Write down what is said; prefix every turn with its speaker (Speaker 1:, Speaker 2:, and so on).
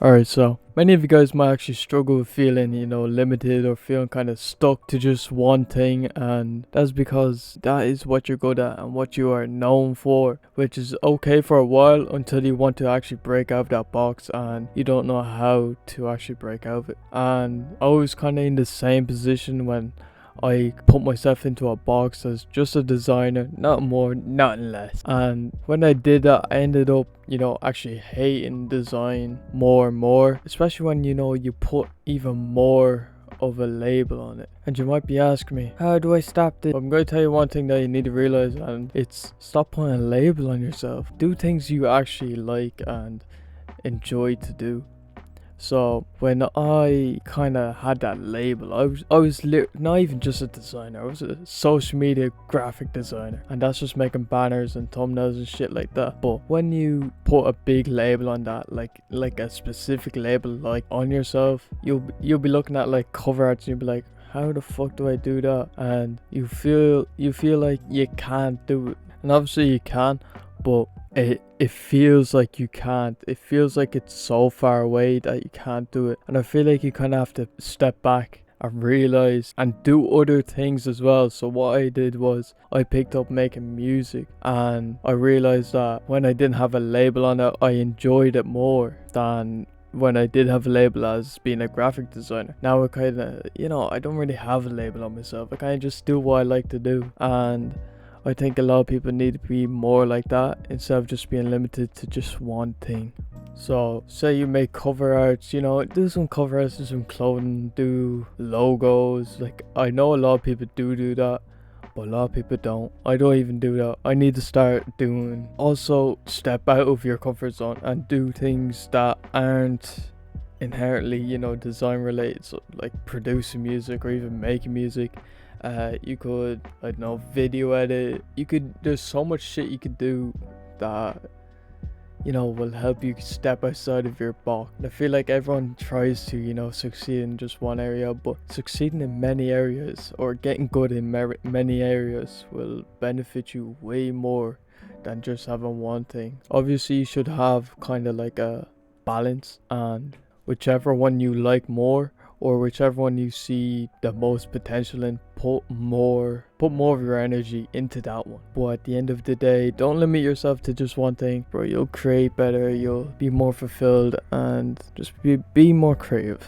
Speaker 1: Alright, so many of you guys might actually struggle with feeling, limited or feeling kind of stuck to just one thing, and that's because that is what you're good at and what you are known for, which is okay for a while until you want to actually break out of that box and you don't know how to actually break out of it. And I was kind of in the same position when I put myself into a box as just a designer, not more, not less. And when I did that, I ended up, actually hating design more and more, especially when, you put even more of a label on it. And you might be asking me, how do I stop this? I'm going to tell you one thing that you need to realize, and it's stop putting a label on yourself. Do things you actually like and enjoy to do. So when I kind of had that label, I was not even just a designer. I was a social media graphic designer, and that's just making banners and thumbnails and shit like that. But when you put a big label on that, like a specific label like on yourself, you'll be looking at like cover arts and you'll be like, how the fuck do I do that? And you feel like you can't do it, and obviously you can, but it feels like you can't. It feels like it's so far away that you can't do it. And I feel like you kind of have to step back and realize and do other things as well. So what I did was I picked up making music, and I realized that when I didn't have a label on it, I enjoyed it more than when I did have a label as being a graphic designer. Now I kind of, I don't really have a label on myself. I kind of just do what I like to do, and I think a lot of people need to be more like that instead of just being limited to just one thing. So say you make cover arts, do some cover arts, do some clothing, do logos. Like, I know a lot of people do that, but a lot of people don't. I don't even do that. I need to start doing. Also, step out of your comfort zone and do things that aren't inherently, design related. So like producing music or even making music. You could, I don't know, video edit. There's so much shit you could do that, will help you step outside of your box. I feel like everyone tries to, succeed in just one area, but succeeding in many areas or getting good in many areas will benefit you way more than just having one thing. Obviously, you should have kind of like a balance, and whichever one you like more, or whichever one you see the most potential in, put more of your energy into that one. But at the end of the day, don't limit yourself to just one thing, bro. You'll create better, you'll be more fulfilled, and just be more creative.